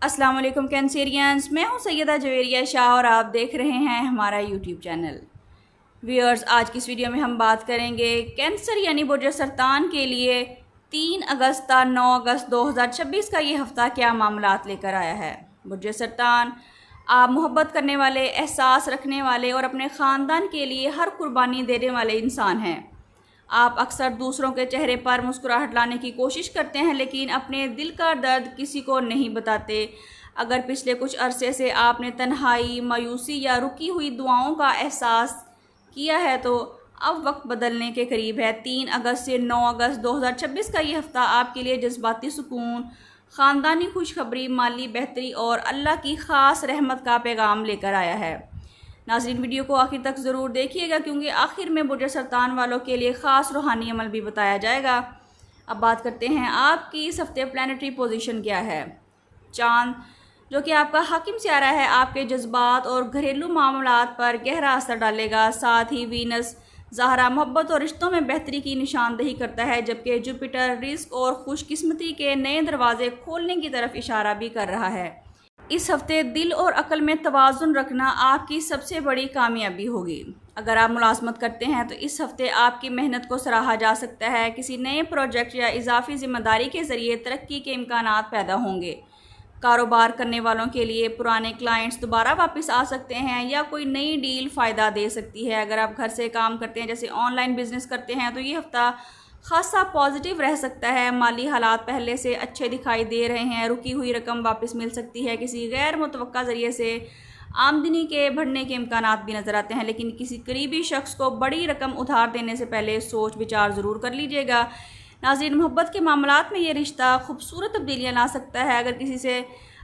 السلام علیکم کینسیرینز، میں ہوں سیدہ جویریہ شاہ اور آپ دیکھ رہے ہیں ہمارا یوٹیوب چینل۔ ویورز، آج کی اس ویڈیو میں ہم بات کریں گے کینسر یعنی برج سرطان کے لیے 3 اگست تا 9 اگست 2026 کا یہ ہفتہ کیا معاملات لے کر آیا ہے۔ برج سرطان آپ محبت کرنے والے، احساس رکھنے والے اور اپنے خاندان کے لیے ہر قربانی دینے والے انسان ہیں۔ آپ اکثر دوسروں کے چہرے پر مسکراہٹ لانے کی کوشش کرتے ہیں لیکن اپنے دل کا درد کسی کو نہیں بتاتے۔ اگر پچھلے کچھ عرصے سے آپ نے تنہائی، مایوسی یا رکی ہوئی دعاؤں کا احساس کیا ہے تو اب وقت بدلنے کے قریب ہے۔ 3 اگست سے 9 اگست 2026 کا یہ ہفتہ آپ کے لیے جذباتی سکون، خاندانی خوشخبری، مالی بہتری اور اللہ کی خاص رحمت کا پیغام لے کر آیا ہے۔ ناظرین، ویڈیو کو آخر تک ضرور دیکھیے گا کیونکہ آخر میں برج سرطان والوں کے لیے خاص روحانی عمل بھی بتایا جائے گا۔ اب بات کرتے ہیں آپ کی اس ہفتے پلانیٹری پوزیشن کیا ہے۔ چاند، جو کہ آپ کا حاکم سیارہ ہے، آپ کے جذبات اور گھریلو معاملات پر گہرا اثر ڈالے گا۔ ساتھ ہی وینس، زہرہ، محبت اور رشتوں میں بہتری کی نشاندہی کرتا ہے، جبکہ جوپیٹر رزق اور خوش قسمتی کے نئے دروازے کھولنے کی طرف اشارہ بھی کر رہا ہے۔ اس ہفتے دل اور عقل میں توازن رکھنا آپ کی سب سے بڑی کامیابی ہوگی۔ اگر آپ ملازمت کرتے ہیں تو اس ہفتے آپ کی محنت کو سراہا جا سکتا ہے۔ کسی نئے پروجیکٹ یا اضافی ذمہ داری کے ذریعے ترقی کے امکانات پیدا ہوں گے۔ کاروبار کرنے والوں کے لیے پرانے کلائنٹس دوبارہ واپس آ سکتے ہیں یا کوئی نئی ڈیل فائدہ دے سکتی ہے۔ اگر آپ گھر سے کام کرتے ہیں، جیسے آن لائن بزنس کرتے ہیں، تو یہ ہفتہ خاصا پازیٹیو رہ سکتا ہے۔ مالی حالات پہلے سے اچھے دکھائی دے رہے ہیں۔ رکی ہوئی رقم واپس مل سکتی ہے۔ کسی غیر متوقع ذریعے سے آمدنی کے بڑھنے کے امکانات بھی نظر آتے ہیں، لیکن کسی قریبی شخص کو بڑی رقم ادھار دینے سے پہلے سوچ بچار ضرور کر لیجیے گا۔ ناظرین، محبت کے معاملات میں یہ رشتہ خوبصورت تبدیلیاں لا سکتا ہے۔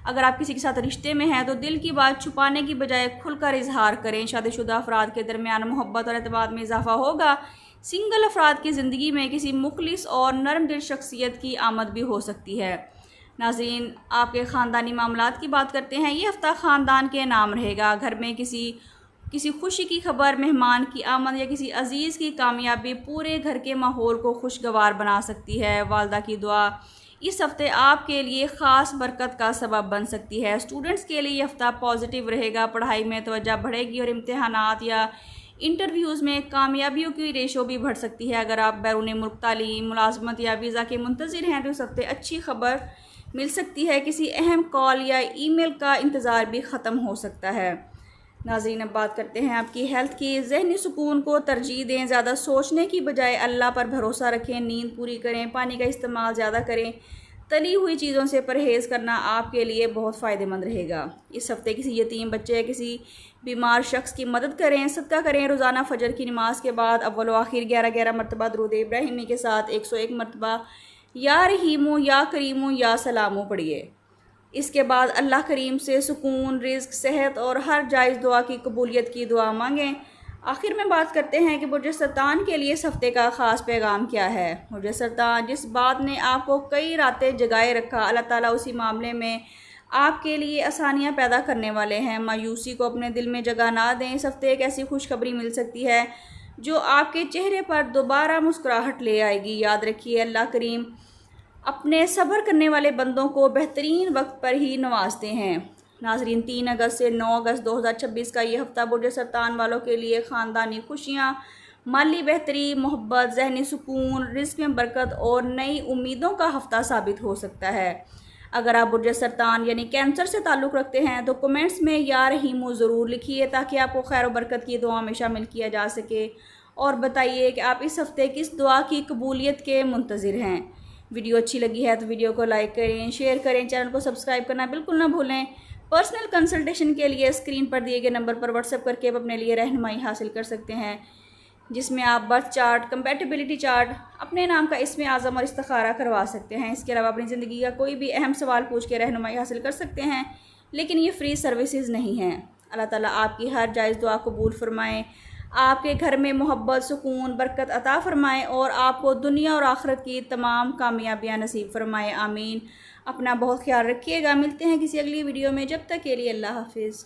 اگر آپ کسی کے ساتھ رشتے میں ہیں تو دل کی بات چھپانے کی بجائے کھل کر اظہار کریں۔ شادی شدہ افراد کے درمیان محبت اور اعتماد میں اضافہ ہوگا۔ سنگل افراد کی زندگی میں کسی مخلص اور نرم دل شخصیت کی آمد بھی ہو سکتی ہے۔ ناظرین، آپ کے خاندانی معاملات کی بات کرتے ہیں۔ یہ ہفتہ خاندان کے نام رہے گا۔ گھر میں کسی خوشی کی خبر، مہمان کی آمد یا کسی عزیز کی کامیابی پورے گھر کے ماحول کو خوشگوار بنا سکتی ہے۔ والدہ کی دعا اس ہفتے آپ کے لیے خاص برکت کا سبب بن سکتی ہے۔ اسٹوڈنٹس کے لیے یہ ہفتہ پازیٹیو رہے گا۔ پڑھائی میں توجہ بڑھے گی اور امتحانات یا انٹرویوز میں کامیابیوں کی ریشو بھی بڑھ سکتی ہے۔ اگر آپ بیرون ملک تعلیم، ملازمت یا ویزا کے منتظر ہیں تو اس ہفتے اچھی خبر مل سکتی ہے۔ کسی اہم کال یا ای میل کا انتظار بھی ختم ہو سکتا ہے۔ ناظرین، اب بات کرتے ہیں آپ کی ہیلتھ کی۔ ذہنی سکون کو ترجیح دیں۔ زیادہ سوچنے کی بجائے اللہ پر بھروسہ رکھیں۔ نیند پوری کریں، پانی کا استعمال زیادہ کریں۔ تلی ہوئی چیزوں سے پرہیز کرنا آپ کے لیے بہت فائدہ مند رہے گا۔ اس ہفتے کسی یتیم بچے یا کسی بیمار شخص کی مدد کریں، صدقہ کریں۔ روزانہ فجر کی نماز کے بعد اول و آخر 11 مرتبہ درود ابراہیمی کے ساتھ 101 مرتبہ یا رحیمو یا کریمو یا سلامو پڑھیے۔ اس کے بعد اللہ کریم سے سکون، رزق، صحت اور ہر جائز دعا کی قبولیت کی دعا مانگیں۔ آخر میں بات کرتے ہیں کہ برج سرطان کے لیے اس ہفتے کا خاص پیغام کیا ہے۔ برج سرطان، جس بات نے آپ کو کئی راتیں جگائے رکھا، اللہ تعالیٰ اسی معاملے میں آپ کے لیے آسانیاں پیدا کرنے والے ہیں۔ مایوسی کو اپنے دل میں جگہ نہ دیں۔ اس ہفتے ایک ایسی خوشخبری مل سکتی ہے جو آپ کے چہرے پر دوبارہ مسکراہٹ لے آئے گی۔ یاد رکھیے، اللہ کریم اپنے صبر کرنے والے بندوں کو بہترین وقت پر ہی نوازتے ہیں۔ ناظرین، 3 اگست سے 9 اگست 2026 کا یہ ہفتہ برج سرطان والوں کے لیے خاندانی خوشیاں، مالی بہتری، محبت، ذہنی سکون، رزق میں برکت اور نئی امیدوں کا ہفتہ ثابت ہو سکتا ہے۔ اگر آپ برج سرطان یعنی کینسر سے تعلق رکھتے ہیں تو کمنٹس میں یا رحیمو ضرور لکھیے تاکہ آپ کو خیر و برکت کی دعا میں شامل کیا جا سکے، اور بتائیے کہ آپ اس ہفتے کس دعا کی قبولیت کے منتظر ہیں۔ ویڈیو اچھی لگی ہے تو ویڈیو کو لائک کریں، شیئر کریں، چینل کو سبسکرائب کرنا بالکل نہ بھولیں۔ پرسنل کنسلٹیشن کے لیے اسکرین پر دیے گئے نمبر پر واٹس ایپ کر کے آپ اپنے لیے رہنمائی حاصل کر سکتے ہیں، جس میں آپ برتھ چارٹ، کمپیٹیبلٹی چارٹ، اپنے نام کا اسم اعظم اور استخارہ کروا سکتے ہیں۔ اس کے علاوہ اپنی زندگی کا کوئی بھی اہم سوال پوچھ کے رہنمائی حاصل کر سکتے ہیں، لیکن یہ فری سروسز نہیں ہیں۔ اللہ تعالیٰ آپ کی ہر جائز دعا قبول فرمائیں، آپ کے گھر میں محبت، سکون، برکت عطا فرمائیں اور آپ کو دنیا اور آخرت کی تمام کامیابیاں نصیب فرمائیں۔ آمین۔ اپنا بہت خیال رکھیے گا۔ ملتے ہیں کسی اگلی ویڈیو میں، جب تک کے لیے اللہ حافظ۔